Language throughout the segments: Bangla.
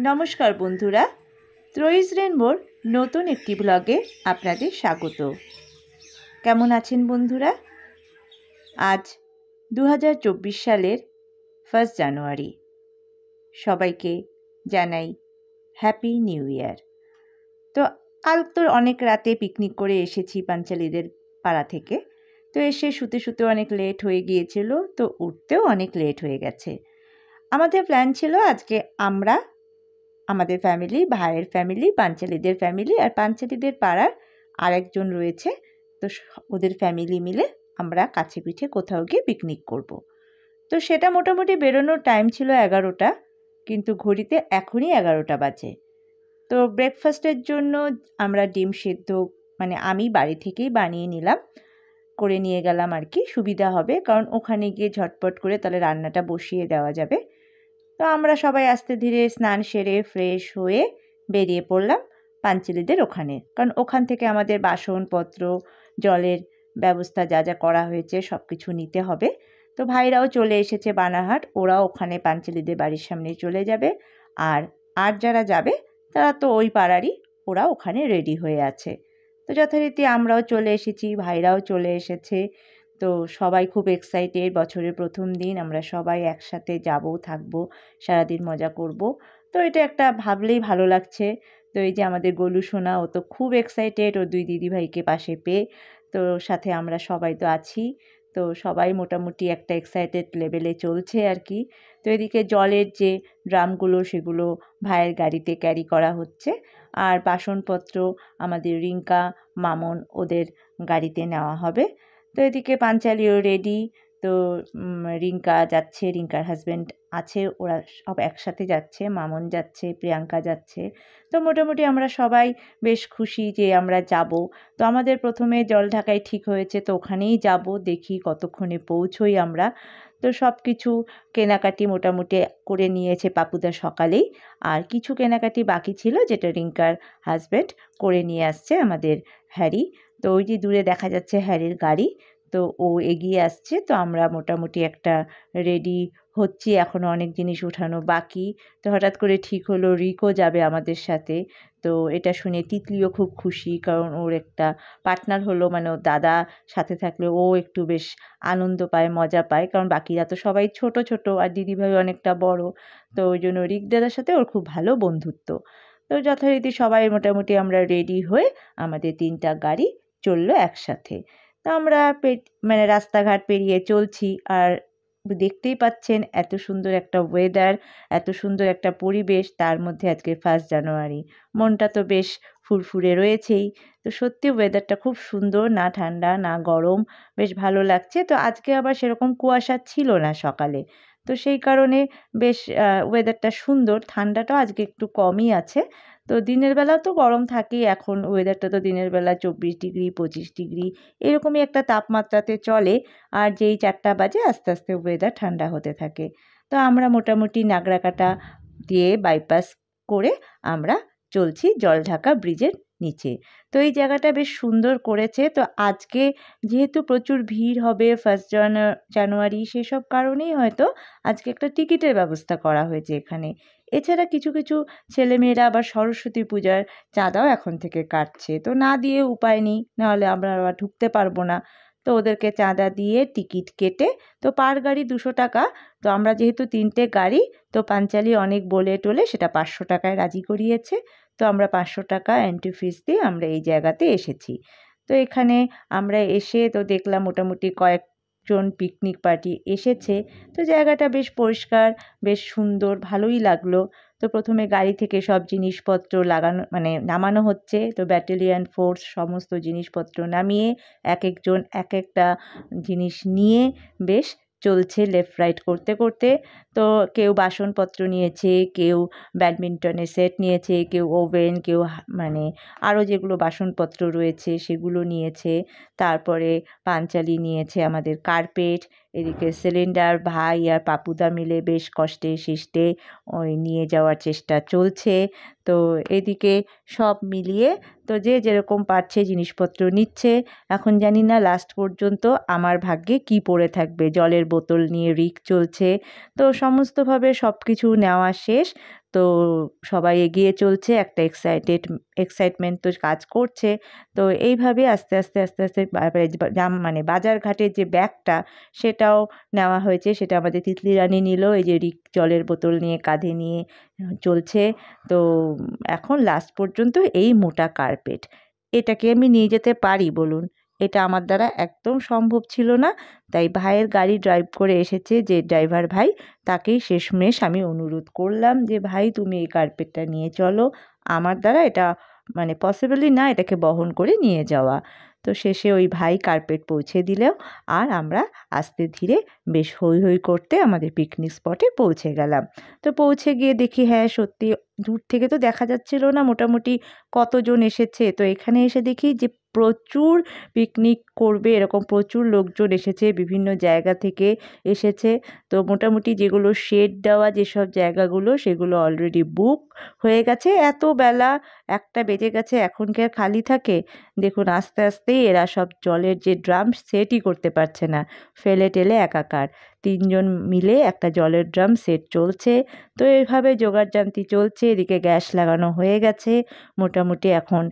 নমস্কার বন্ধুরা, ত্রয়ীস রেনবোর নতুন একটি ব্লগে আপনাদের স্বাগত। কেমন আছেন বন্ধুরা? আজ 2024 সালের 1 জানুয়ারি। সবাইকে জানাই হ্যাপি নিউ ইয়ার। তো কাল তো অনেক রাতে পিকনিক করে এসেছি পাঞ্চালীদের পাড়া থেকে। তো এসে শুতে শুতে অনেক লেট হয়ে গিয়েছিল, তো উঠতেও অনেক লেট হয়ে গেছে। আমাদের প্ল্যান ছিল আজকে আমরা, আমাদের ফ্যামিলি, ভাইয়ের ফ্যামিলি, পাঞ্চালীদের ফ্যামিলি আর পাঞ্চালীদের পাড়ার আরেকজন রয়েছে, তো ওদের ফ্যামিলি মিলে আমরা কাছে পিঠে কোথাও গিয়ে পিকনিক করব। তো সেটা মোটামুটি বেরোনোর টাইম ছিল 11টা, কিন্তু ঘড়িতে এখনই 11টা বাজে। তো ব্রেকফাস্টের জন্য আমরা ডিম সেদ্ধ আমি বাড়ি থেকেই বানিয়ে নিলাম, করে নিয়ে গেলাম আর কি, সুবিধা হবে, কারণ ওখানে গিয়ে ঝটপট করে তাহলে রান্নাটা বসিয়ে দেওয়া যাবে। তো আমরা সবাই আস্তে ধীরে স্নান সেরে ফ্রেশ হয়ে বেরিয়ে পড়লাম পাঞ্চালীদের ওখানে, কারণ ওখান থেকে আমাদের বাসনপত্র, জলের ব্যবস্থা যা যা করা হয়েছে সব কিছু নিতে হবে। তো ভাইরাও চলে এসেছে বানারহাট, ওরাও ওখানে পাঞ্চালীদের বাড়ির সামনে চলে যাবে। আর যারা যাবে তারা তো ওই পাড়ারই, ওরা ওখানে রেডি হয়ে আছে। তো যথারীতি আমরাও চলে এসেছি, ভাইরাও চলে এসেছে। তো সবাই খুব এক্সাইটেড, বছরের প্রথম দিন আমরা সবাই একসাথে যাব, থাকবো, সারাদিন মজা করব। তো এটা একটা ভাবলেই ভালো লাগছে। তো এই যে আমাদের গোলু সোনা, ও তো খুব এক্সাইটেড ওর দুই দিদিভাইকে পাশে পেয়ে। তো সাথে আমরা সবাই তো আছি, তো সবাই মোটামুটি একটা এক্সাইটেড লেভেলে চলছে আর কি। তো এদিকে জলের যে ড্রামগুলো সেগুলো ভাইয়ের গাড়িতে ক্যারি করা হচ্ছে, আর বাসনপত্র আমাদের রিঙ্কা, মামন ওদের গাড়িতে নেওয়া হবে। তো এদিকে পাঞ্চালীও রেডি। তো রিঙ্কা যাচ্ছে, রিঙ্কার হাজব্যান্ড আছে, ওরা সব একসাথে যাচ্ছে, মামন যাচ্ছে, প্রিয়াঙ্কা যাচ্ছে। তো মোটামুটি আমরা সবাই বেশ খুশি যে আমরা যাব। তো আমাদের প্রথমে জলঢাকায় ঠিক হয়েছে, তো ওখানেই যাব, দেখি কতক্ষণে পৌঁছই আমরা। তো সব কিছু কেনাকাটি মোটামুটি করে নিয়েছে পাপুদা সকালেই, আর কিছু কেনাকাটি বাকি ছিল যেটা রিঙ্কার হাজব্যান্ড করে নিয়ে আসছে আমাদের হ্যারি। তো ওই যে দূরে দেখা যাচ্ছে হ্যারির গাড়ি, তো ও এগিয়ে আসছে। তো আমরা মোটামুটি একটা রেডি হচ্ছি, এখনও অনেক জিনিস ওঠানো বাকি। তো হঠাৎ করে ঠিক হলো রিকও যাবে আমাদের সাথে। তো এটা শুনে তিতলিও খুব খুশি, কারণ ওর একটা পার্টনার হলো, ওর দাদা সাথে থাকলে ও একটু বেশ আনন্দ পায়, মজা পায়, কারণ বাকিরা তো সবাই ছোট ছোট আর দিদিভাই অনেকটা বড়। তো ওই জন্য রিক দাদার সাথে ওর খুব ভালো বন্ধুত্ব। তো যথারীতি সবাই মোটামুটি আমরা রেডি হয়ে আমাদের 3টা গাড়ি চললো একসাথে। তো আমরা রাস্তাঘাট পেরিয়ে চলছি, আর দেখতেই পাচ্ছেন এত সুন্দর একটা ওয়েদার, এত সুন্দর একটা পরিবেশ, তার মধ্যে আজকে 1 জানুয়ারি, মনটা তো বেশ ফুরফুরে রয়েছেই। তো সত্যি ওয়েদারটা খুব সুন্দর, না ঠান্ডা না গরম, বেশ ভালো লাগছে। তো আজকে আবার সেরকম কুয়াশা ছিল না সকালে, তো সেই কারণে বেশ ওয়েদারটা সুন্দর, ঠান্ডাটাও আজকে একটু কমই আছে। তো দিনের বেলা তো গরম থাকেই, এখন ওয়েদারটা তো দিনের বেলা 24 ডিগ্রি 25 ডিগ্রি এরকমই একটা তাপমাত্রাতে চলে, আর যেই 4টা বাজে আস্তে আস্তে ওয়েদার ঠান্ডা হতে থাকে। তো আমরা মোটামুটি নাগরাকাটা দিয়ে বাইপাস করে আমরা চলছি জলঢাকা ব্রিজের নিচে। তো এই জায়গাটা বেশ সুন্দর করেছে। তো আজকে যেহেতু প্রচুর ভিড় হবে 1 জানুয়ারি, সেসব কারণেই হয়তো আজকে একটা টিকিটের ব্যবস্থা করা হয়েছে এখানে। এছাড়া কিছু কিছু ছেলেমেয়েরা আবার সরস্বতী পূজার চাঁদাও এখন থেকে কাটছে, তো না দিয়ে উপায় নেই, নাহলে আমরা আবার ঢুকতে পারবো না। তো ওদেরকে চাঁদা দিয়ে টিকিট কেটে, তো পার গাড়ি 200 টাকা। তো আমরা যেহেতু 3টে গাড়ি, তো পাঞ্চালী অনেক বলে টোলে সেটা 500 টাকায় রাজি করিয়েছে। তো আমরা 500 টাকা এন্ট্রি ফিস দিয়ে আমরা এই জায়গাতে এসেছি। তো এখানে আমরা এসে তো দেখলাম মোটামুটি কয়েকজন পিকনিক পার্টি এসেছে। তো জায়গাটা বেশ পরিষ্কার, বেশ সুন্দর, ভালোই লাগলো। তো প্রথমে গাড়ি থেকে সব জিনিসপত্র লাগানো নামানো হচ্ছে। তো ব্যাটালিয়ন ফোর্স সমস্ত জিনিসপত্র নামিয়ে এক একজন এক একটা জিনিস নিয়ে বেশ চলছে লেফট রাইট করতে করতে। তো কেউ বাসনপত্র নিয়েছে, কেউ ব্যাডমিন্টনের সেট নিয়েছে, কেউ ওভেন, কেউ আরও যেগুলো বাসনপত্র রয়েছে সেগুলো নিয়েছে। তারপরে পাঞ্চালী নিয়েছে আমাদের কার্পেট, এদিকে সিলিন্ডার ভাই আর পাপুদা মিলে বেশ কষ্টে শিষ্টে ওই নিয়ে যাওয়ার চেষ্টা চলছে। তো এদিকে সব মিলিয়ে তো যে যেরকম পারছে জিনিসপত্র নিচ্ছে। এখন জানি না লাস্ট পর্যন্ত আমার ভাগ্যে কি পড়ে থাকবে। জলের বোতল নিয়ে রিক চলছে। তো সমস্তভাবে সব কিছু নেওয়া শেষ, তো সবাই এগিয়ে চলছে, একটা এক্সাইটমেন্ট তো কাজ করছে। তো এইভাবে আস্তে আস্তে আস্তে আস্তে মানে বাজারঘাটের যে ব্যাগটা সেটাও নেওয়া হয়েছে, সেটা আমাদের তিতলি রানী নিল। এই যে জলের বোতল নিয়ে কাঁধে নিয়ে চলছে। তো এখন লাস্ট পর্যন্ত এই মোটা কার্পেট, এটাকে আমি নিয়ে যেতে পারি বলুন? এটা আমার দ্বারা একদম সম্ভব ছিল না। তাই ভাইয়ের গাড়ি ড্রাইভ করে এসেছে যে ড্রাইভার ভাই, তাকেই শেষমেশ আমি অনুরোধ করলাম যে ভাই তুমি এই কার্পেটটা নিয়ে চলো, আমার দ্বারা এটা মানে পসিবলই না এটাকে বহন করে নিয়ে যাওয়া। তো শেষে ওই ভাই কার্পেট পৌঁছে দিলেও আর আমরা আস্তে ধীরে বেশ হৈ হৈ করতে আমাদের পিকনিক স্পটে পৌঁছে গেলাম। তো পৌঁছে গিয়ে দেখি হ্যাঁ সত্যি দূর থেকে তো দেখা যাচ্ছিল না মোটামুটি কতজন এসেছে। তো এখানে এসে দেখি যে প্রচুর পিকনিক করবে এরকম প্রচুর লোকজন এসেছে, বিভিন্ন জায়গা থেকে এসেছে। তো মোটামুটি যেগুলো শেড দেওয়া যেসব জায়গাগুলো সেগুলো অলরেডি বুক হয়ে গেছে। এত বেলা 1টা বেজে গেছে, এখন কি আর খালি থাকে? দেখুন আস্তে আস্তেই এরা সব জলের যে ড্রাম সেটই করতে পারছে না, ফেলে টেলে একাকার। 3 জন মিলে একটা জলের ড্রাম সেট চলছে। তো এইভাবে জোগাড়যন্ত্র চলছে, এদিকে গ্যাস লাগানো হয়ে গেছে। মোটামুটি এখন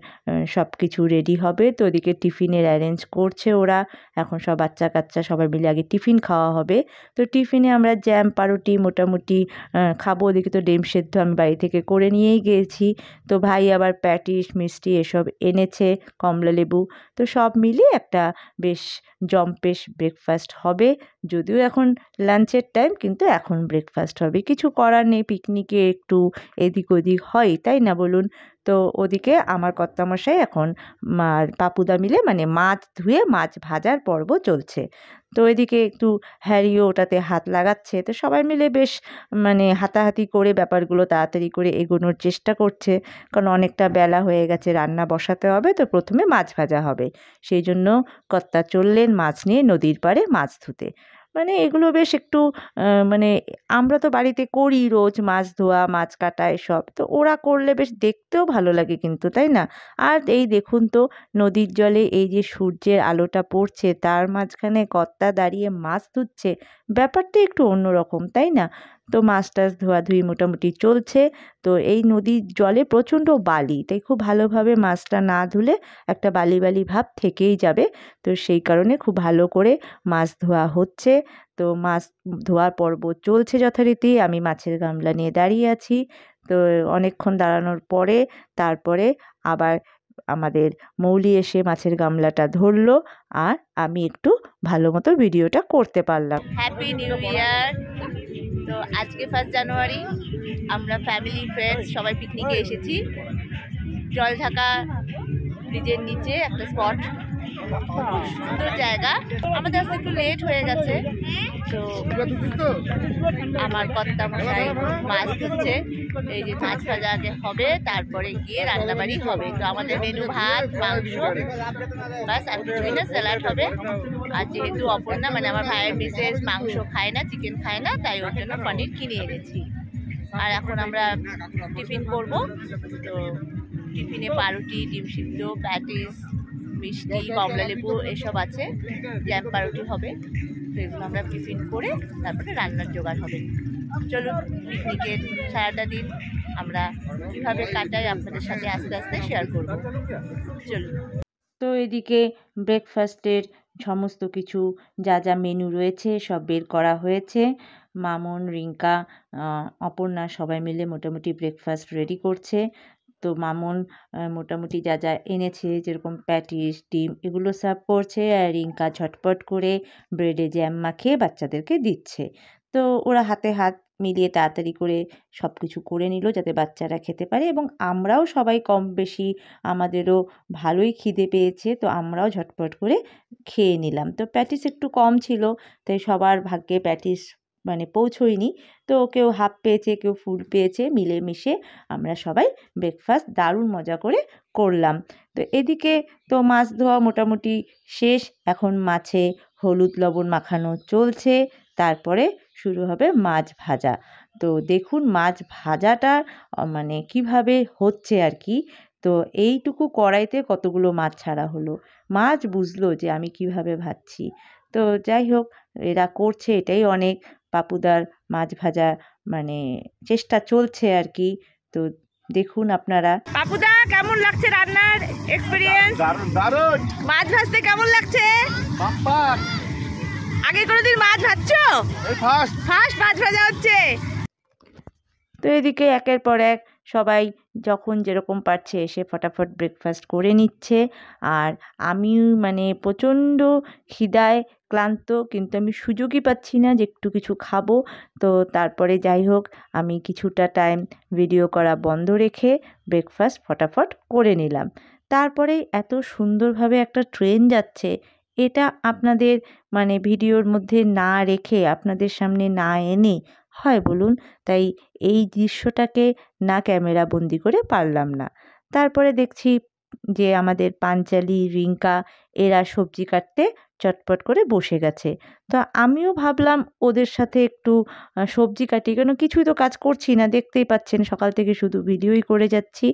সব কিছু রেডি হবে। তো ওদিকে টিফিনের অ্যারেঞ্জ করছে ওরা। এখন সব বাচ্চা কাচ্চা সবাই মিলে আগে টিফিন খাওয়া হবে। তো টিফিনে আমরা জ্যাম পাউরুটি মোটামুটি খাবো। ওদিকে তো ডিম সেদ্ধ আমি বাড়ি থেকে করে নিয়েই গিয়েছি। তো ভাই আবার প্যাটিস মিষ্টি এসব এনেছে, কমলালেবু। তো সব মিলিয়ে একটা বেশ জম্পেশ ব্রেকফাস্ট হবে। যদিও এখন লাঞ্চের টাইম, কিন্তু এখন ব্রেকফাস্ট হবে। কিছু করার নেই, পিকনিকে একটু এদিক ওদিক হয়, তাই না বলুন? তো ওদিকে আমার কর্তামশাই এখন আর পাপুদা মিলে মানে মাছ ধুয়ে মাছ ভাজার পর্ব চলছে। তো এদিকে একটু হ্যারিও ওটাতে হাত লাগাচ্ছে। তো সবাই মিলে বেশ মানে হাতাহাতি করে ব্যাপারগুলো তাড়াতাড়ি করে এগোনোর চেষ্টা করছে। কারণ অনেকটা বেলা হয়ে গেছে, রান্না বসাতে হবে। তো প্রথমে মাছ ভাজা হবে, সেই জন্য কর্তা চললেন মাছ নিয়ে নদীর পাড়ে মাছ ধুতে। মানে এগুলো বেশ একটু মানে আমরা তো বাড়িতে করি রোজ মাছ ধোয়া মাছ কাটা এসব, তো ওরা করলে বেশ দেখতেও ভালো লাগে কিন্তু, তাই না? আর এই দেখুন তো নদীর জলে এই যে সূর্যের আলোটা পড়ছে, তার মাঝখানে কর্তা দাঁড়িয়ে মাছ ধুচ্ছে, ব্যাপারটা একটু অন্যরকম, তাই না? তো মাছ টাছ ধোয়াধুয়ি মোটামুটি চলছে। তো এই নদীর জলে প্রচণ্ড বালি, তাই খুব ভালোভাবে মাছটা না ধুলে একটা বালি বালি ভাব থেকেই যাবে। তো সেই কারণে খুব ভালো করে মাছ ধোয়া হচ্ছে। তো মাছ ধোয়ার পর্ব চলছে যথারীতি। আমি মাছের গামলা নিয়ে দাঁড়িয়ে আছি। তো অনেকক্ষণ দাঁড়ানোর পরে তারপরে আবার আমাদের মৌলি এসে মাছের গামলাটা ধরলো, আর আমি একটু ভালো মতো ভিডিওটা করতে পারলাম। Happy new year! তো আজকে 1 জানুয়ারি, আমরা ফ্যামিলি ফ্রেন্ডস সবাই পিকনিকে এসেছি জলঢাকা ব্রিজের নিচে একটা স্পট, খুব সুন্দর জায়গা। আমাদের আজকে একটু লেট হয়ে গেছে। তো আমার কর্তামশাই মাছ ধরছে। এই যে মাছ ভাজা আগে হবে, তারপরে গিয়ে রান্নাবাড়ি হবে। তো আমাদের মেনু ভাত মাংস বাস, আর কিছুই না, স্যালাড হবে। আর যেহেতু অপর্ণা মানে আমার ভাইয়ের মিসেস মাংস খায় না, চিকেন খায় না, তাই ওর জন্য পনির কিনে এনেছি। আর এখন আমরা টিফিন করব। তো টিফিনে পাউরুটি, ডিম সিদ্ধ, প্যাটিস, মিষ্টি, কমলালেবু এসব আছে, জ্যাম পাউরুটি হবে। তো এগুলো আমরা টিফিন করে তারপরে রান্নার জোগাড় হবে। চলুন পিকনিকের সারাটা দিন আমরা কীভাবে কাটাই আপনাদের সাথে আস্তে আস্তে শেয়ার করব। চলুন। তো এদিকে ব্রেকফাস্টের সমস্ত কিছু যা যা মেনু রয়েছে সব বের করা হয়েছে। মামন, রিঙ্কা, অপর্ণা সবাই মিলে মোটামুটি ব্রেকফাস্ট রেডি করছে। তো মামন মোটামুটি যা যা এনেছে যেরকম প্যাটিস, ডিম এগুলো সার্ভ করছে, আর রিঙ্কা ঝটপট করে ব্রেডে জ্যাম মাখিয়ে বাচ্চাদেরকে দিচ্ছে। তো ওরা হাতে হাত মিলিয়ে তাড়াতাড়ি করে সব কিছু করে নিল যাতে বাচ্চারা খেতে পারে, এবং আমরাও সবাই কম বেশি আমাদেরও ভালোই খিদে পেয়েছে, তো আমরাও ঝটপট করে খেয়ে নিলাম। তো প্যাটিস একটু কম ছিল, তাই সবার ভাগ্যে প্যাটিস মানে পৌঁছোয়নি। তো কেউ হাফ পেয়েছে, কেউ ফুল পেয়েছে, মিলেমিশে আমরা সবাই ব্রেকফাস্ট দারুণ মজা করে করলাম। তো এদিকে তো মাছ ধোয়া মোটামুটি শেষ, এখন মাছে হলুদ লবণ মাখানো চলছে, তারপরে শুরু হবে মাছ ভাজা। তো দেখুন মাছ ভাজাটা মানে কিভাবে হচ্ছে আর কি। তো এইটুকু কড়াইতে কতগুলো মাছ ছাড়া হলো, মাছ বুঝলো যে আমি কিভাবে ভাজছি। তো যাই হোক, এরা করছে এটাই অনেক। পাপুদার মাছ ভাজা মানে চেষ্টা চলছে আর কি। তো দেখুন আপনারা। পাপুদা, কেমন লাগছে রান্নার এক্সপেরিয়েন্স? দারুণ দারুণ। মাছ ভাজতে কেমন লাগছে? বাপ্পা, আগে কোনোদিন মাছ ভাজছো? এই ফার্স্ট ফার্স্ট মাছ ভাজা হচ্ছে। তো এদিকে একের পর এক সবাই যখন যেরকম পারছে এসে ফটাফট ব্রেকফাস্ট করে নিচ্ছে। আর আমি মানে প্রচণ্ড খিদায় ক্লান্ত, কিন্তু আমি সুযোগই পাচ্ছি না যে একটু কিছু খাবো। তো তারপরে যাই হোক, আমি কিছুটা টাইম ভিডিও করা বন্ধ রেখে ব্রেকফাস্ট ফটাফট করে নিলাম। তারপরে এত সুন্দরভাবে একটা ট্রেন যাচ্ছে, এটা আপনাদের মানে ভিডিওর মধ্যে না রেখে, আপনাদের সামনে না এনে হয় বলুন? তাই এই দৃশ্যটাকে না ক্যামেরা বন্দি করে পারলাম না। তারপরে দেখছি যে আমাদের পাঞ্চালি, রিঙ্কা এরা সবজি কাটতে চটপট করে বসে গেছে। তো আমিও ভাবলাম ওদের সাথে একটু সবজি কাটি, কেন কিছুই তো কাজ করছি না, দেখতেই পাচ্ছেন সকাল থেকে শুধু ভিডিওই করে যাচ্ছি।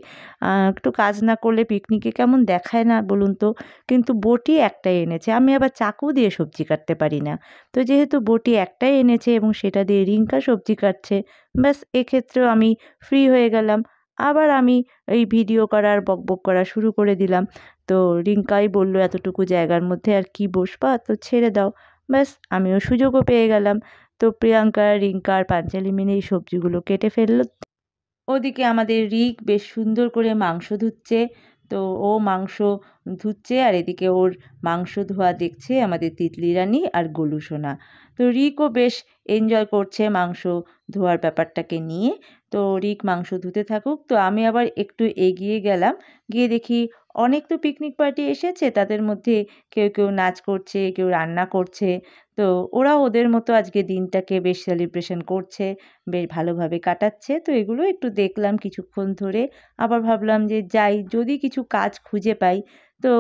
একটু কাজ না করলে পিকনিকে কেমন দেখায় না বলুন তো? কিন্তু বটি একটাই এনেছে, আমি আবার চাকু দিয়ে সবজি কাটতে পারি না। তো যেহেতু বটি একটাই এনেছে এবং সেটা দিয়ে রিঙ্কা সবজি কাটছে, ব্যাস এক্ষেত্রেও আমি ফ্রি হয়ে গেলাম। আবার আমি এই ভিডিও করার বকবক করা শুরু করে দিলাম। তো রিঙ্কাই বলল, এতটুকু জায়গার মধ্যে আর কি বসবা, তো ছেড়ে দাও। ব্যাস আমিও সুযোগও পেয়ে গেলাম। তো প্রিয়াঙ্কা, রিঙ্কা আর পাঞ্চালি মিলে এই সবজিগুলো কেটে ফেললো। ওদিকে আমাদের রিক বেশ সুন্দর করে মাংস ধুচ্ছে। তো ও মাংস ধুচ্ছে আর এদিকে ওর মাংস ধোয়া দেখছে আমাদের তিতলি রানী আর গোলু সোনা। তো রিকও বেশ এনজয় করছে মাংস ধোয়ার ব্যাপারটাকে নিয়ে। তো রিক মাংস ধুতে থাকুক, তো আমি আবার একটু এগিয়ে গেলাম। গিয়ে দেখি অনেক তো পিকনিক পার্টি এসেছে, তাদের মধ্যে কেউ কেউ নাচ করছে, কেউ রান্না করছে। তো ওরা ওদের মতো আজকে দিনটাকে বেশ সেলিব্রেশন করছে, বেশ ভালোভাবে কাটাচ্ছে। তো এগুলো একটু দেখলাম কিছুক্ষণ ধরে। আবার ভাবলাম যে যাই, যদি কিছু কাজ খুঁজে পাই। তো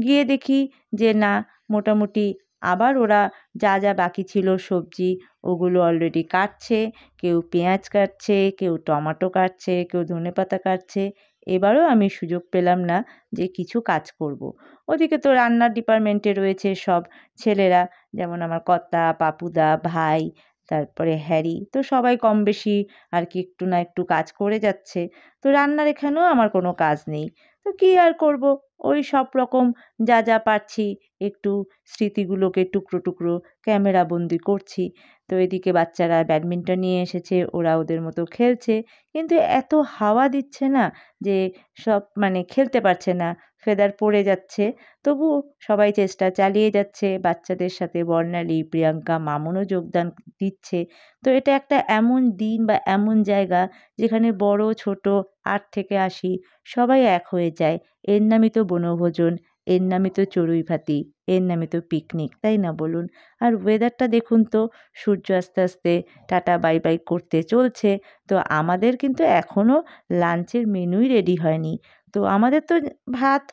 গিয়ে দেখি যে না, মোটামুটি আবার ওরা যা যা বাকি ছিল সবজি, ওগুলো অলরেডি কাটছে। কেউ পেঁয়াজ কাটছে, কেউ টমেটো কাটছে, কেউ ধনেপাতা কাটছে। এবারও আমি সুযোগ পেলাম না যে কিছু কাজ করব। ওদিকে তো রান্নার ডিপার্টমেন্টে রয়েছে সব ছেলেরা, যেমন আমার কর্তা, পাপুদা, ভাই, তারপরে হ্যারি। তো সবাই কম বেশি আর কি একটু না একটু কাজ করে যাচ্ছে। তো রান্নার এখানেও আমার কোনো কাজ নেই। তো কী আর করব, ওই সব রকম যা যা পারছি একটু স্মৃতিগুলোকে টুকরো টুকরো ক্যামেরা বন্দি করছি। তো এদিকে বাচ্চারা ব্যাডমিন্টন নিয়ে এসেছে, ওরা ওদের মতো খেলছে। কিন্তু এত হাওয়া দিচ্ছে না যে সব মানে খেলতে পারছে না, ফেদার পড়ে যাচ্ছে। তবু সবাই চেষ্টা চালিয়ে যাচ্ছে। বাচ্চাদের সাথে বর্ণালী, প্রিয়াঙ্কা, মামুনও যোগদান দিচ্ছে। তো এটা একটা এমন দিন বা এমন জায়গা যেখানে বড় ছোট ৮ থেকে ৮০ সবাই এক হয়ে যায়। এর নামই তো বনভোজন, এর নামই তো চড়ুইভাতি, এর নামই তো পিকনিক, তাই না বলুন? আর ওয়েদারটা দেখুন তো, সূর্য আস্তে আস্তে টাটা বাই বাই করতে চলছে। তো আমাদের কিন্তু এখনও লাঞ্চের মেনুই রেডি হয়নি। তো আমাদের তো ভাত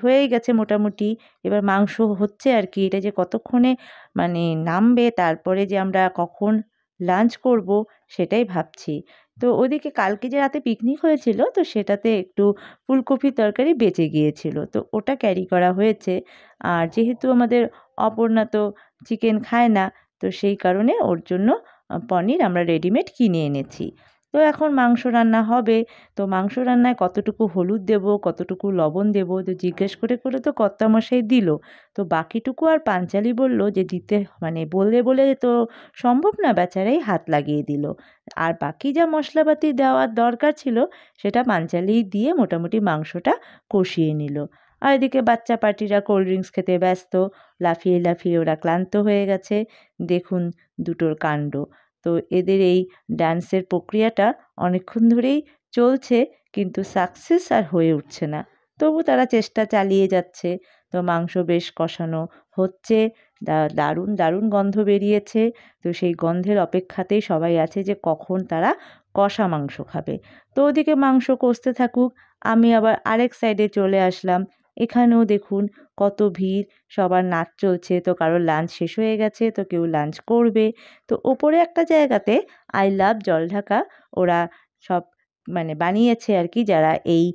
হয়েই গেছে মোটামুটি, এবার মাংস হচ্ছে আর কি। এটা যে কতক্ষণে মানে নামবে, তারপরে যে আমরা কখন লাঞ্চ করব সেটাই ভাবছি। তো ওদিকে কালকে যে রাতে পিকনিক হয়েছিল, তো সেটাতে একটু ফুলকপির তরকারি বেঁচে গিয়েছিল, তো ওটা ক্যারি করা হয়েছে। আর যেহেতু আমাদের অপর্ণা তো চিকেন খায় না, তো সেই কারণে ওর জন্য পনির আমরা রেডিমেড কিনে এনেছি। তো এখন মাংস রান্না হবে। তো মাংস রান্নায় কতটুকু হলুদ দেব, কতটুকু লবণ দেব, তো জিজ্ঞেস করে করে তো কর্তামশাই দিল। তো বাকিটুকু আর পাঞ্চালি বলল যে দিতে মানে বলে বলে তো সম্ভব না, বেচারাই হাত লাগিয়ে দিল। আর বাকি যা মশলাপাতি দেওয়ার দরকার ছিল সেটা পাঞ্চালিই দিয়ে মোটামুটি মাংসটা কষিয়ে নিল। আর এদিকে বাচ্চা পার্টিরা কোল্ড ড্রিঙ্কস খেতে ব্যস্ত। লাফিয়ে লাফিয়ে ওরা ক্লান্ত হয়ে গেছে। দেখুন দুটোর কাণ্ড। তো এদের এই ডান্সের প্রক্রিয়াটা অনেকক্ষণ ধরেই চলছে, কিন্তু সাকসেস আর হয়ে উঠছে না। তবু তারা চেষ্টা চালিয়ে যাচ্ছে। তো মাংস বেশ কষানো হচ্ছে, দারুণ দারুণ গন্ধ বেরিয়েছে। তো সেই গন্ধের অপেক্ষাতেই সবাই আছে যে কখন তারা কষা মাংস খাবে। তো ওদিকে মাংস কষতে থাকুক, আমি আবার আরেক সাইডে চলে আসলাম। এখানেও দেখুন কত ভিড়, সবার নাচ চলছে। তো কারোর লাঞ্চ শেষ হয়ে গেছে, তো কেউ লাঞ্চ করবে। তো ওপরে একটা জায়গাতে আই লাভ জলঢাকা ওরা সব মানে বানিয়েছে আর কি, যারা এই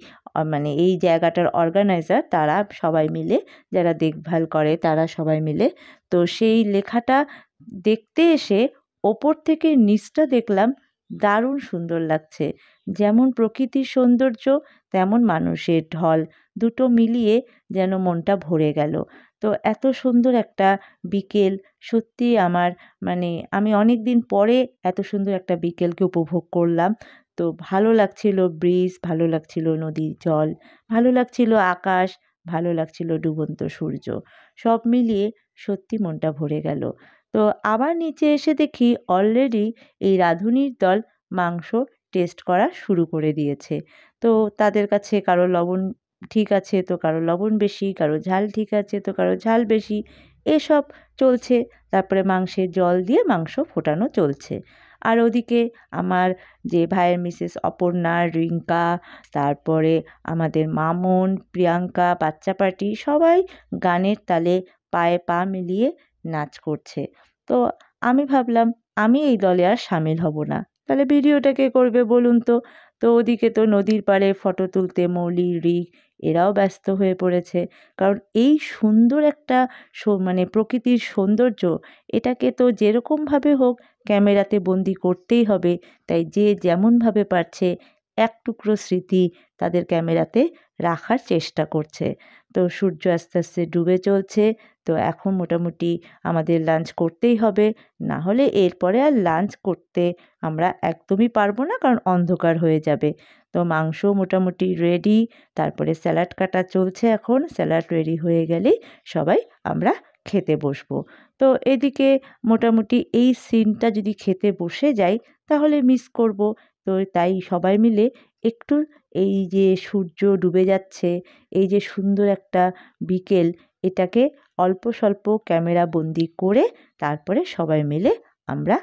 মানে এই জায়গাটার অর্গানাইজার তারা সবাই মিলে, যারা দেখভাল করে তারা সবাই মিলে। তো সেই লেখাটা দেখতে এসে ওপর থেকে নিচটা দেখলাম দারুণ সুন্দর লাগছে। যেমন প্রকৃতির সৌন্দর্য তেমন মানুষের ঢল, দুটো মিলিয়ে যেন মনটা ভরে গেল। তো এত সুন্দর একটা বিকেল, সত্যি আমার মানে আমি অনেক দিন পরে এত সুন্দর একটা বিকেলকে উপভোগ করলাম। তো ভালো লাগছিল ব্রিজ, ভালো লাগছিল নদীর জল, ভালো লাগছিল আকাশ, ভালো লাগছিল ডুবন্ত সূর্য। সব মিলিয়ে সত্যি মনটা ভরে গেল। তো আবার নিচে এসে দেখি অলরেডি এই রাঁধুনির দল মাংস টেস্ট করা শুরু করে দিয়েছে। তো তাদের কাছে কারো লবণ ঠিক আছে, তো কারো লবণ বেশি, কারো ঝাল ঠিক আছে, তো কারো ঝাল বেশি, এসব চলছে। তারপরে মাংসে জল দিয়ে মাংস ফোটানো চলছে। আর ওদিকে আমার যে ভাইয়ের মিসেস অপর্ণা, রিঙ্কা, তারপরে আমাদের মামুন, প্রিয়াঙ্কা, বাচ্চা পার্টি সবাই গানের তালে পায়ে পা মিলিয়ে নাচ করছে। তো আমি ভাবলাম আমি এই দলে আর সামিল হব না, তাহলে ভিডিওটা কে করবে বলুন তো। তো ওদিকে তো নদীর পাড়ে ফটো তুলতে মৌলি, রিক এরাও ব্যস্ত হয়ে পড়েছে। কারণ এই সুন্দর একটা মানে প্রকৃতির সৌন্দর্য, এটাকে তো যেরকমভাবে হোক ক্যামেরাতে বন্দি করতেই হবে। তাই যে যেমনভাবে পারছে এক টুকরো স্মৃতি তাদের ক্যামেরাতে রাখার চেষ্টা করছে। তো সূর্য আস্তে আস্তে ডুবে চলছে। তো এখন মোটামুটি আমাদের লাঞ্চ করতেই হবে, না হলে এরপরে আর লাঞ্চ করতে আমরা একদমই পারবো না, কারণ অন্ধকার হয়ে যাবে। তো মাংস মোটামুটি রেডি, তারপরে স্যালাড কাটা চলছে, এখন স্যালাড রেডি হয়ে গেলেই সবাই আমরা খেতে বসবো। তো এদিকে মোটামুটি এই সিনটা যদি খেতে বসে যাই তাহলে মিস করব। তো তাই সবাই মিলে একটু এই যে সূর্য ডুবে যাচ্ছে, এই যে সুন্দর একটা বিকেল, এটাকে অল্প স্বল্প ক্যামেরা বন্দি করে তারপরে সবাই মিলে আমরা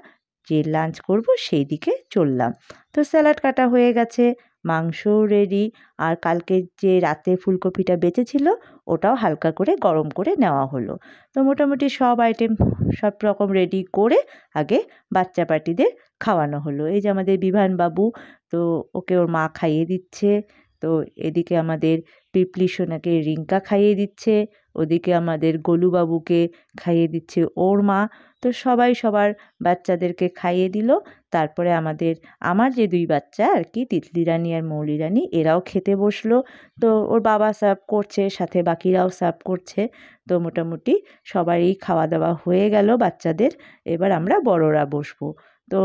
যে লাঞ্চ করব সেই দিকে চললাম। তো স্যালাড কাটা হয়ে গেছে, মাংসও রেডি, আর কালকের যে রাতে ফুলকপিটা বেঁচেছিল ওটাও হালকা করে গরম করে নেওয়া হলো। তো মোটামুটি সব আইটেম সব রকম রেডি করে আগে বাচ্চা পার্টিদের খাওয়ানো হলো। এই যে আমাদের বিভান বাবু, তো ওকে ওর মা খাইয়ে দিচ্ছে। তো এদিকে আমাদের পিপলি সোনাকে রিঙ্কা খাইয়ে দিচ্ছে, ওদিকে আমাদের গোলুবাবুকে খাইয়ে দিচ্ছে ওর মা। তো সবাই সবার বাচ্চাদেরকে খাইয়ে দিল। তারপরে আমার যে দুই বাচ্চা আর কি, তিতলি রানী আর মৌলি রানী, এরাও খেতে বসলো। তো ওর বাবা সার্ভ করছে, সাথে বাকিরাও সার্ভ করছে। তো মোটামুটি সবারই খাওয়া দাওয়া হয়ে গেল বাচ্চাদের। এবার আমরা বড়রা বসবো। তো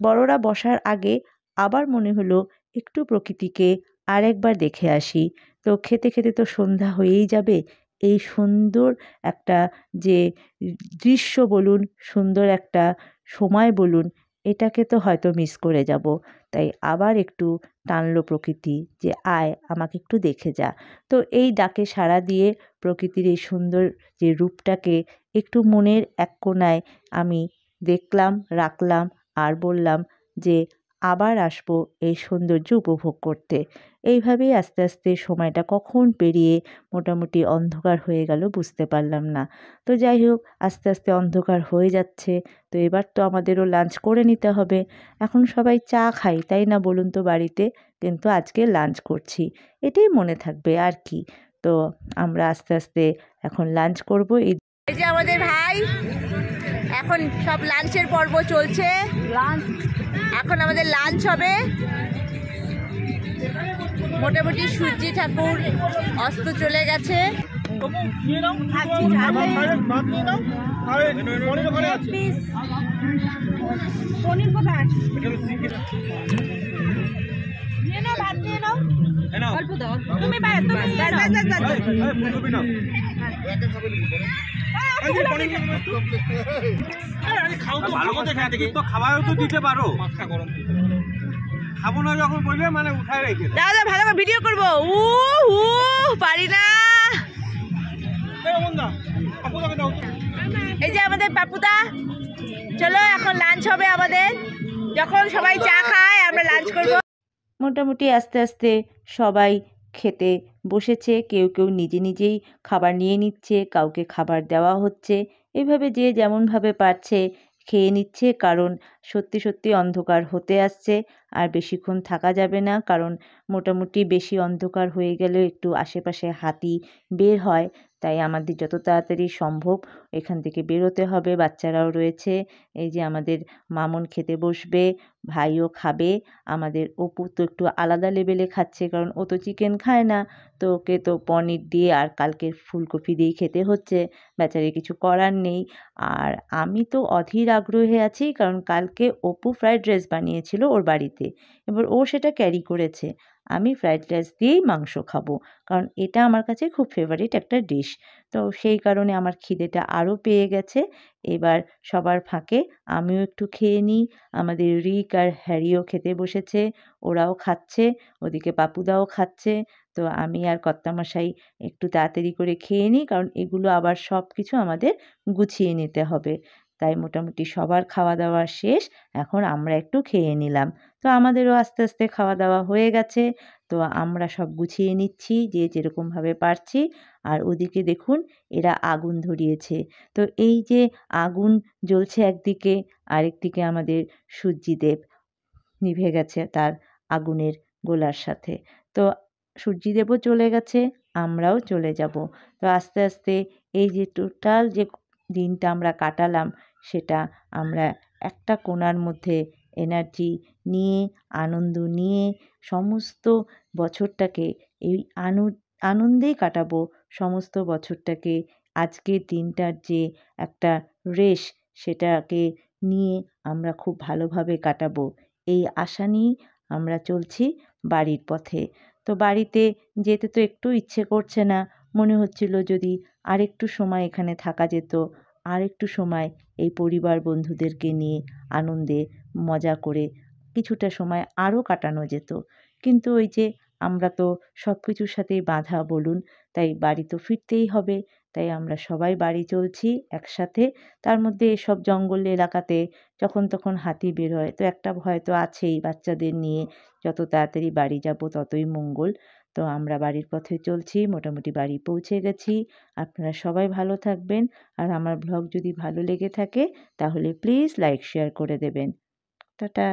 বড়রা বসার আগে আবার মনে হলো একটু প্রকৃতিকে আরেকবার দেখে আসি। তো খেতে খেতে তো সন্ধ্যা হয়েই যাবে। এই সুন্দর একটা যে দৃশ্য বলুন, সুন্দর একটা সময় বলুন, এটাকে তো হয়তো মিস করে যাব। তাই আবার একটু টানলো প্রকৃতি যে আয় আমাকে একটু দেখে যা। তো এই ডাকে সাড়া দিয়ে প্রকৃতির এই সুন্দর যে রূপটাকে একটু মনের এক কোণায় আমি দেখলাম, রাখলাম, আর বললাম যে আবার আসবো এই সৌন্দর্য উপভোগ করতে। এইভাবেই আস্তে আস্তে সময়টা কখন পেরিয়ে মোটামুটি অন্ধকার হয়ে গেল বুঝতে পারলাম না। তো যাই হোক, আস্তে আস্তে অন্ধকার হয়ে যাচ্ছে। তো এবার তো আমাদেরও লাঞ্চ করে নিতে হবে। এখন সবাই চা খাই, তাই না বলুন তো বাড়িতে, কিন্তু আজকে লাঞ্চ করছি, এটাই মনে থাকবে আর কি। তো আমরা আস্তে আস্তে এখন লাঞ্চ করব। এই যে আমাদের ভাই, এখন সব লাঞ্চের পর্ব চলছে। এখন আমাদের লাঞ্চ হবে। মোটামুটি সূর্যি ঠাকুর অস্ত চলে গেছে। পনির কোথায়? নিয়ে নাও, ভাত নিয়ে নাও, অল্প দাও। তুমি খাবার তো দিতে পারো, খাবো না যখন বলবে মানে উঠায় রেখে দাদা ভালো ভিডিও করবো। পারি না। এই যে আমাদের পাপুদা, চলো এখন লাঞ্চ হবে আমাদের। যখন সবাই চা খায় আমরা লাঞ্চ করব। মোটামুটি আস্তে আস্তে সবাই খেতে বসেছে। কেউ কেউ নিজে নিজেই খাবার নিয়ে নিচ্ছে, কাউকে খাবার দেওয়া হচ্ছে। এইভাবে যে যেমনভাবে পারছে খেয়ে নিচ্ছে, কারণ সত্যি সত্যি অন্ধকার হতে আসছে, আর বেশিক্ষণ থাকা যাবে না। কারণ মোটামুটি বেশি অন্ধকার হয়ে গেলে একটু আশেপাশে হাতি বের হয়, তাই আমাদের যত তাড়াতাড়ি সম্ভব এখান থেকে বেরোতে হবে। বাচ্চারাও রয়েছে, এই যে আমাদের মামুন খেতে বসবে, ভাইও খাবে। আমাদের অপু তো একটু আলাদা লেভেলে খাচ্ছে, কারণ ও তো চিকেন খায় না, তো ওকে তো পনির দিয়ে আর কালকের ফুলকপি দিয়েই খেতে হচ্ছে, বেচারি কিছু করার নেই। আর আমি তো অধীর আগ্রহে আছি, কারণ কালকে অপু ফ্রাইড রাইস বানিয়েছিল ওর বাড়িতে, এবার ও সেটা ক্যারি করেছে। আমি ফ্রাইড রাইস দিয়েই মাংস খাবো, কারণ এটা আমার কাছে খুব ফেভারিট একটা ডিশ। তো সেই কারণে আমার খিদেটা আরও পেয়ে গেছে। এবার সবার ফাঁকে আমিও একটু খেয়ে নিই। আমাদের রিক আর হ্যারিও খেতে বসেছে, ওরাও খাচ্ছে, ওদিকে পাপুদাও খাচ্ছে। তো আমি আর কর্তামশাই একটু তাড়াতাড়ি করে খেয়ে নিই, কারণ এগুলো আবার সব কিছু আমাদের গুছিয়ে নিতে হবে। তাই মোটামুটি সবার খাওয়া দাওয়া শেষ, এখন আমরা একটু খেয়ে নিলাম। তো আমাদেরও আস্তে আস্তে খাওয়া দাওয়া হয়ে গেছে। তো আমরা সব গুছিয়ে নিচ্ছি যে যেরকমভাবে পারছি। আর ওদিকে দেখুন এরা আগুন ধরিয়েছে। তো এই যে আগুন জ্বলছে একদিকে, আরেকদিকে আমাদের সূর্যিদেব নিভে গেছে তার আগুনের গোলার সাথে। তো সূর্যিদেবও চলে গেছে, আমরাও চলে যাব। তো আস্তে আস্তে এই যে টোটাল যে দিনটা আমরা কাটালাম, সেটা আমরা একটা কোণার মধ্যে এনার্জি নিয়ে, আনন্দ নিয়ে সমস্ত বছরটাকে এই আনন্দেই কাটাবো। সমস্ত বছরটাকে আজকের দিনটার যে একটা রেশ, সেটাকে নিয়ে আমরা খুব ভালোভাবে কাটাবো, এই আশা নিয়েই আমরা চলছি বাড়ির পথে। তো বাড়িতে যেতে তো একটু ইচ্ছে করছে না, মনে হচ্ছিল যদি আরেকটু সময় এখানে থাকা যেত, আরেকটু সময় এই পরিবার বন্ধুদেরকে নিয়ে আনন্দে মজা করে কিছুটা সময় আরও কাটানো যেত। কিন্তু ওই যে আমরা তো সব কিছুর সাথেই বাঁধা বলুন, তাই বাড়ি তো ফিরতেই হবে। তাই আমরা সবাই বাড়ি চলছি একসাথে। তার মধ্যে এসব জঙ্গল এলাকাতে যখন তখন হাতি বের হয়, তো একটা ভয় তো আছেই বাচ্চাদের নিয়ে। যত তাড়াতাড়ি বাড়ি যাব ততই মঙ্গল। তো আমরা বাড়ির পথে চলছি, মোটামুটি বাড়ি পৌঁছে গেছি। আপনারা সবাই ভালো থাকবেন, আর আমার ব্লগ যদি ভালো লেগে থাকে তাহলে প্লিজ লাইক শেয়ার করে দেবেন। টাটা।